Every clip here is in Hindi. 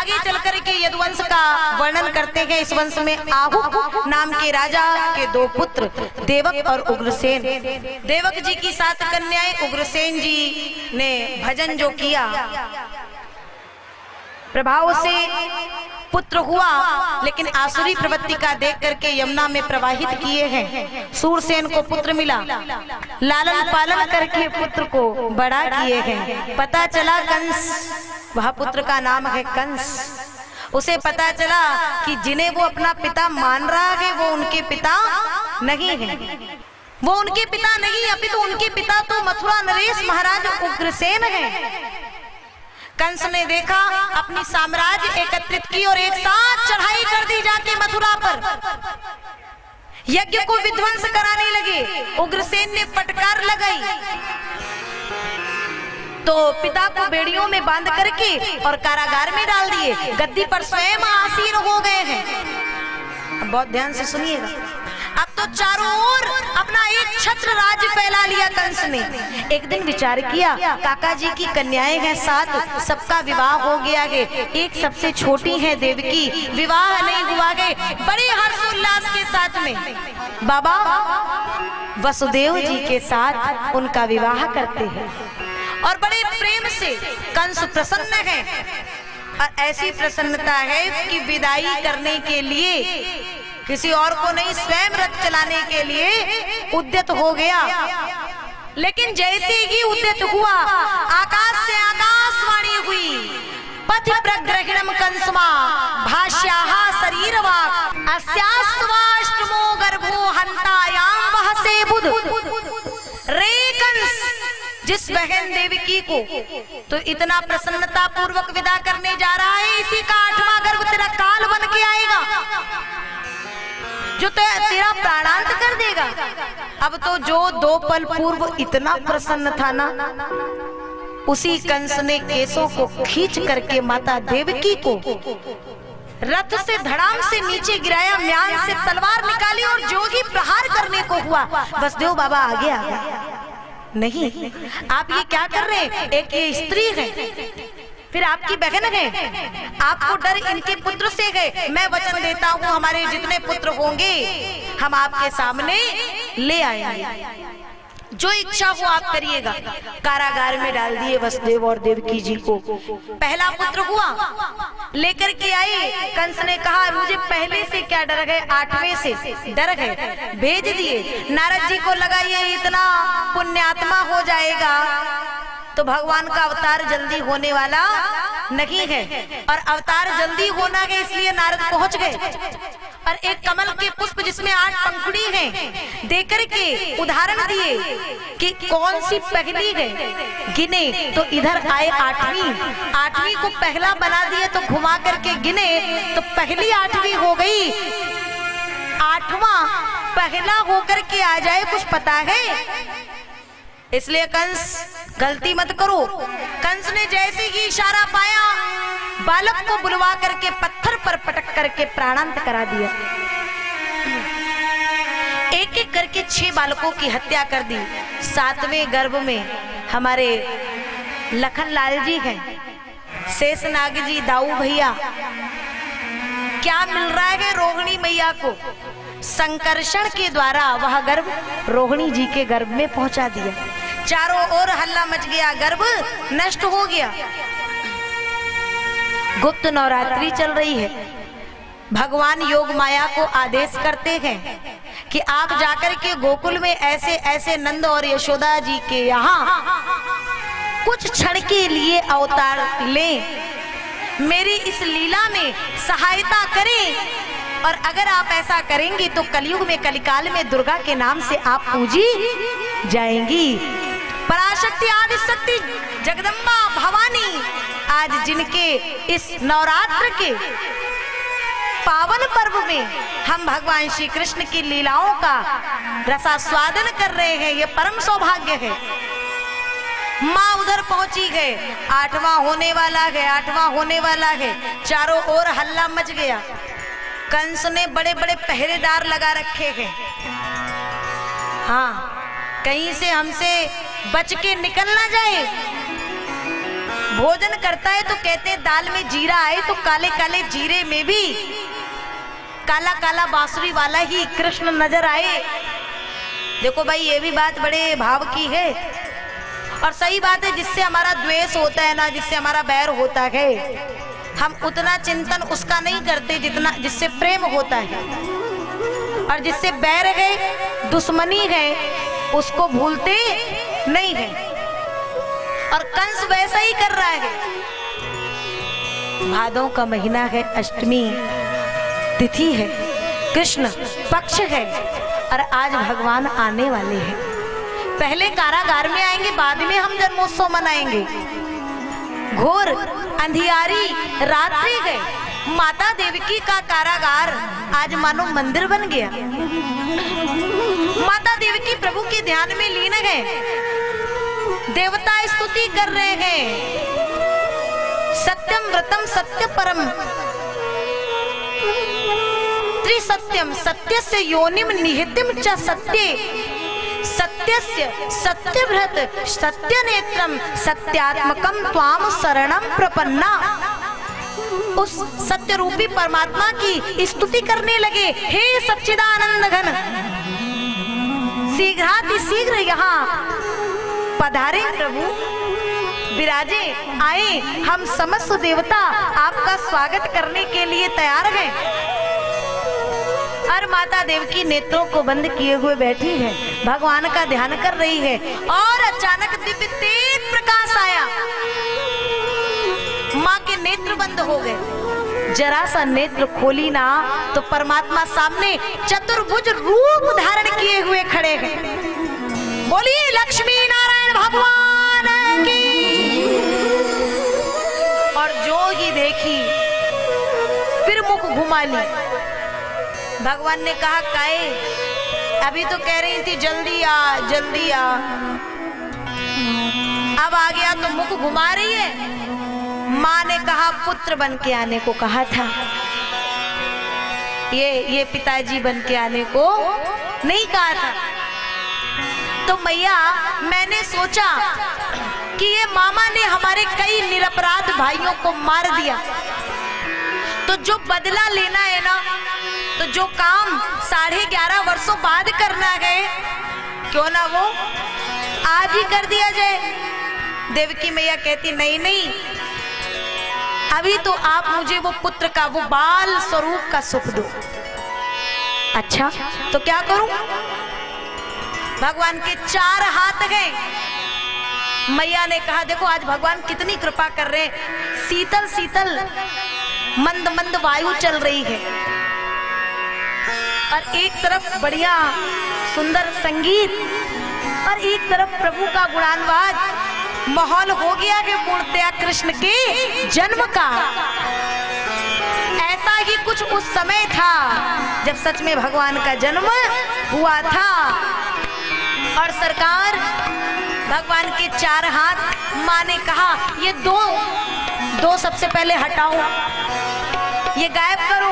आगे चलकर के यदुवंश का वर्णन करते हैं। इस वंश में आहुक नाम के राजा के दो पुत्र देवक और उग्रसेन। देवक जी की 7 कन्याएं, उग्रसेन जी ने भजन जो किया प्रभाव से पुत्र हुआ, लेकिन आसुरी प्रवृत्ति का देख करके यमुना में प्रवाहित किए हैं। सूरसेन को पुत्र मिला, लालन पालन करके पुत्र को बड़ा किए हैं। पता चला कंस, वह पुत्र का नाम है कंस। उसे पता चला कि जिन्हें वो अपना पिता मान रहा है वो उनके पिता नहीं है, वो उनके पिता नहीं, अभी तो उनके पिता तो मथुरा नरेश महाराज उग्रसेन है। कंस ने देखा, अपनी साम्राज्य एकत्रित की और एक साथ चढ़ाई कर दी जाके मथुरा पर। यज्ञ को विध्वंस कराने लगे। उग्रसेन ने फटकार लगाई तो पिता को बेड़ियों में बांध करके और कारागार में डाल दिए। गद्दी पर स्वयं आसीन हो गए हैं। अब बहुत ध्यान से सुनिएगा। अब तो चारों ओर अपना एक छत्र राज्य फैला लिया कंस ने। एक दिन विचार किया, काका जी की कन्याएं हैं 7, सबका विवाह हो गया है, एक सबसे छोटी है देवकी, विवाह नहीं हुआ है। बड़े हर्षोल्लास के साथ में बाबा वसुदेव जी के साथ उनका विवाह करते हैं और बड़े प्रेम से कंस प्रसन्न है। और ऐसी प्रसन्नता है कि विदाई करने के लिए किसी और को नहीं, स्वयं रथ चलाने के लिए उद्यत हो गया। लेकिन जैसे ही उद्यत हुआ, आकाश से आकाशवाणी हुई, पथ प्रग्रहिणम कंसमा भाष्याहा शरीरवा अस्यास्वाष्टमो गर्भो हंतायाम वहसे बुध। रे कंस, जिस बहन देवकी को तो इतना प्रसन्नता पूर्वक विदा करने जा रहा है, इसी का 8वां गर्भ तेरा काल बन के आएगा जो तेरा प्राणांत कर देगा। अब तो जो 2 पल पूर्व इतना प्रसन्न था ना, उसी कंस ने केसों को खींच करके माता देवकी को रथ से धड़ाम से नीचे गिराया, म्यान से तलवार निकाली और जो ही प्रहार करने को हुआ, वसुदेव बाबा आगे आ गए। नहीं, आप ये क्या कर रहे हैं? एक ये स्त्री है, फिर आपकी बहन है, आपको डर इनके पुत्र से है। मैं वचन देता हूँ हमारे जितने पुत्र होंगे हम आपके सामने ले आएंगे, जो इच्छा हो आप करिएगा। कारागार में डाल दिए वसुदेव और देवकी जी को। पहला पुत्र हुआ, लेकर के आए। कंस ने कहा मुझे पहले से क्या डर है, 8वें से डर है, भेज दिए। नारद जी को लगा ये इतना पुण्यात्मा हो जाएगा तो भगवान का अवतार जल्दी होने वाला नहीं है, और अवतार जल्दी होना है इसलिए नारद पहुंच गए। और एक कमल के पुष्प जिसमें 8 पंखुड़ी हैं देकर के उदाहरण दिए कि कौन सी पहली है, गिने तो इधर आए 8वीं को पहला बना दिए तो घुमा करके गिने तो पहली 8वीं हो गई। 8वां पहला होकर के आ जाए, कुछ पता है? इसलिए कंस गलती मत करो। कंस ने जैसे ही इशारा पाया, बालक को बुलवा करके पत्थर पर पटक करके प्राणांत करा दिया। एक एक करके 6 बालकों की हत्या कर दी। 7वें गर्भ में हमारे लखन लाल जी हैं, शेषनाग जी, दाऊ भैया। क्या मिल रहा है रोहिणी मैया को? संकर्षण के द्वारा वह गर्भ रोहिणी जी के गर्भ में पहुंचा दिया। चारों ओर हल्ला मच गया, गर्भ नष्ट हो गया। गुप्त नवरात्रि चल रही है। भगवान योग माया को आदेश करते हैं कि आप जाकर के गोकुल में ऐसे ऐसे नंद और यशोदा जी के यहाँ कुछ क्षण के लिए अवतार लें, मेरी इस लीला में सहायता करें। और अगर आप ऐसा करेंगी तो कलयुग में, कलिकाल में दुर्गा के नाम से आप पूजी जाएंगी। पराशक्ति, आदि शक्ति, जगदम्बा, भवानी, आज जिनके इस नवरात्र के पावन पर्व में हम भगवान श्री कृष्ण की लीलाओं का रसास्वादन कर रहे हैं, ये परम सौभाग्य है। माँ उधर पहुंची है, 8वां होने वाला है, 8वां होने वाला है। चारों ओर हल्ला मच गया। कंस ने बड़े बड़े पहरेदार लगा रखे हैं। हाँ, कहीं से हमसे बच के निकल ना जाए। भोजन करता है तो कहते हैं दाल में जीरा आए तो काले काले जीरे में भी काला काला बांसुरी वाला ही कृष्ण नजर आए। देखो भाई, ये भी बात बड़े भाव की है और सही बात है। जिससे हमारा द्वेष होता है ना, जिससे हमारा बैर होता है, हम उतना चिंतन उसका नहीं करते जितना जिससे प्रेम होता है। और जिससे बैर है, दुश्मनी है, उसको भूलते नहीं है। और कंस वैसा ही कर रहा है। भादों का महीना है, अष्टमी तिथि है, कृष्ण पक्ष है और आज भगवान आने वाले हैं। पहले कारागार में आएंगे, बाद में हम जन्मोत्सव मनाएंगे। घोर अंधियारी रात्रि गए, माता देवकी का कारागार आज मानो मंदिर बन गया। माता देवकी प्रभु के ध्यान में लीन गए, देवता स्तुति कर रहे हैं। सत्यम व्रतम सत्य परम त्रिसत्यम सत्यस्य योनिम निहितम च सत्ये सत्यस्य सत्यव्रत सत्यनेत्रम सत्यात्मकम त्वाम शरणम प्रपन्ना। उस सत्य रूपी परमात्मा की स्तुति करने लगे। हे सच्चिदानंद घन, शीघ्र यहाँ पधारे प्रभु, विराजे, आए। हम समस्त देवता आपका स्वागत करने के लिए तैयार हैं। और माता देवकी नेत्रों को बंद किए हुए बैठी है, भगवान का ध्यान कर रही है। और अचानक दिव्य तेज प्रकाश आया, माँ के नेत्र बंद हो गए। जरा सा नेत्र खोली ना तो परमात्मा सामने चतुर्भुज रूप धारण किए हुए खड़े हैं। बोलिए लक्ष्मी नारायण भगवान की। और जो ही देखी फिर मुख घुमा ली। भगवान ने कहा, काहे अभी तो कह रही थी जल्दी आ जल्दी आ, अब आ गया तो मुख घुमा रही है। माँ ने कहा पुत्र बन के आने को कहा था, ये पिताजी बन के आने को नहीं कहा था। तो मैया मैंने सोचा कि ये मामा ने हमारे कई निरपराध भाइयों को मार दिया, तो जो बदला लेना है ना, तो जो काम 11.5 वर्षों बाद करना है, क्यों ना वो आज ही कर दिया जाए। देवकी मैया कहती नहीं नहीं, अभी तो आप मुझे वो पुत्र का, वो बाल स्वरूप का सुख दो। अच्छा तो क्या करूं? भगवान के 4 हाथ गए। मैया ने कहा देखो आज भगवान कितनी कृपा कर रहे हैं। शीतल शीतल मंद मंद वायु चल रही है और एक तरफ बढ़िया सुंदर संगीत और एक तरफ प्रभु का गुणानवाद। माहौल हो गया है पूर्णतया कृष्ण के जन्म का। ऐसा ही कुछ उस समय था जब सच में भगवान का जन्म हुआ था। और सरकार भगवान के 4 हाथ। माँ ने कहा ये दो सबसे पहले हटाओ, ये गायब करो।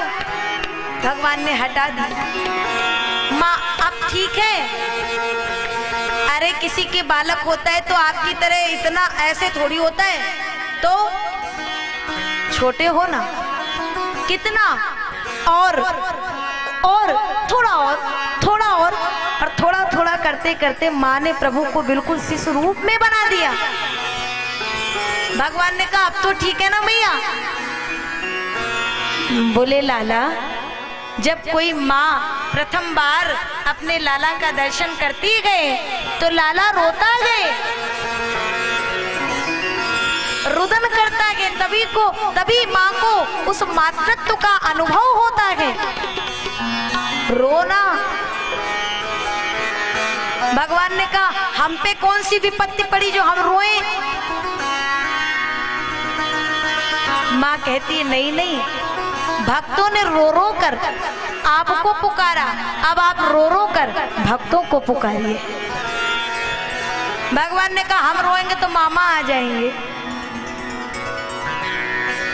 भगवान ने हटा दी। माँ अब ठीक है? अरे किसी के बालक होता है तो आपकी तरह इतना ऐसे थोड़ी होता है, तो छोटे हो ना, कितना और थोड़ा और थोड़ा थोड़ा करते करते माँ ने प्रभु को बिल्कुल शिशु रूप में बना दिया। भगवान ने कहा अब तो ठीक है ना मैया? बोले लाला, जब कोई माँ प्रथम बार अपने लाला का दर्शन करती गए तो लाला रोता है, रुदन करता है, तभी माँ को उस मातृत्व का अनुभव होता है। रोना। भगवान ने कहा हम पे कौन सी विपत्ति पड़ी जो हम रोएं? माँ कहती है नहीं, भक्तों ने रो रो कर आपको पुकारा, अब आप रो रो कर भक्तों को पुकारिए। भगवान ने कहा हम रोएंगे तो मामा आ जाएंगे।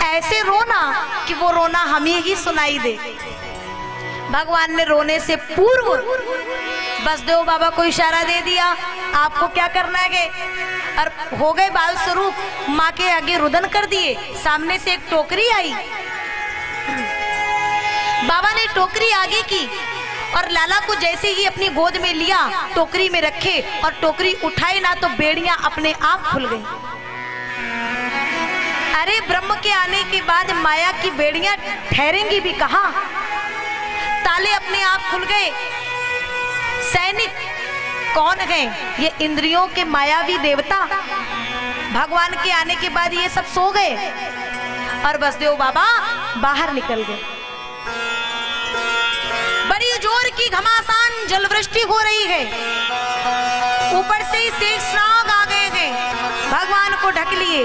ऐसे रोना कि वो रोना हमें ही सुनाई दे। भगवान ने रोने से पूर्व बसदेव बाबा को इशारा दे दिया, आपको क्या करना है? और हो गए बाल स्वरूप। माँ के आगे रुदन कर दिए। सामने से एक टोकरी आई। बाबा ने टोकरी आगे की और लाला को जैसे ही अपनी गोद में लिया, टोकरी में रखे और टोकरी उठाई ना तो बेड़ियां अपने आप खुल गई। अरे ब्रह्म के आने के बाद माया की बेड़ियां ठहरेंगी भी कहां? ताले अपने आप खुल गए। सैनिक कौन है? ये इंद्रियों के मायावी देवता। भगवान के आने के बाद ये सब सो गए और बसदेव बाबा बाहर निकल गए। बड़ी जोर की घमासान जलवृष्टि हो रही है। ऊपर से ही शेषनाग आ गए हैं, भगवान को ढक लिए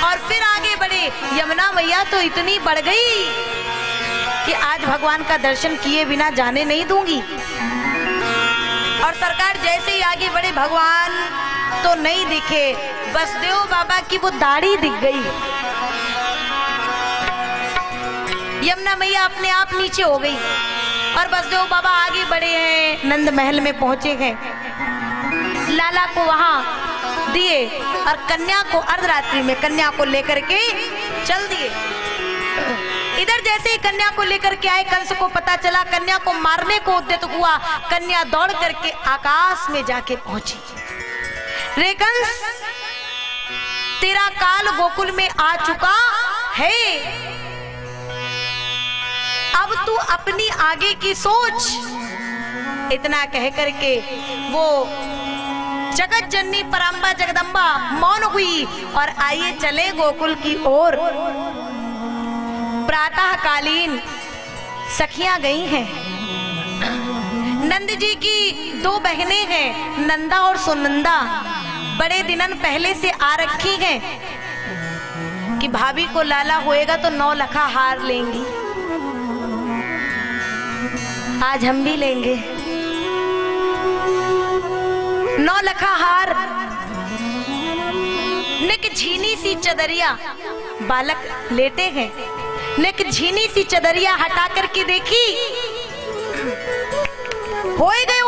और फिर आगे बढ़े। यमुना मैया तो इतनी बढ़ गई कि आज भगवान का दर्शन किए बिना जाने नहीं दूंगी। और सरकार जैसे ही आगे बढ़े, भगवान तो नहीं दिखे, बसदेव बाबा की वो दाढ़ी दिख गई। यमुना मैया अपने आप नीचे हो गई और बसदेव बाबा आगे बढ़े हैं, नंद महल में पहुंचे हैं। लाला को वहां दिए और कन्या को अर्धरात्रि में कन्या को लेकर के चल दिए। इधर जैसे ही कन्या को लेकर के आए, कंस को पता चला, कन्या को मारने को उद्यत हुआ। कन्या दौड़ करके आकाश में जाके पहुंची। रे कंस, तेरा काल गोकुल में आ चुका है, अब तू अपनी आगे की सोच। इतना कह करके वो जगत जननी पराम्बा जगदम्बा मौन हुई और आइए चले गोकुल की ओर। प्रातः कालीन सखियां गई हैं। नंद जी की दो बहनें हैं, नंदा और सुनंदा, बड़े दिनन पहले से आ रखी हैं कि भाभी को लाला होएगा तो 9 लखा हार लेंगी। आज हम भी लेंगे 9 लखा हार। निक झीनी सी चदरिया, बालक लेटे हैं, निक झीनी सी चदरिया हटा करके देखी, होए गए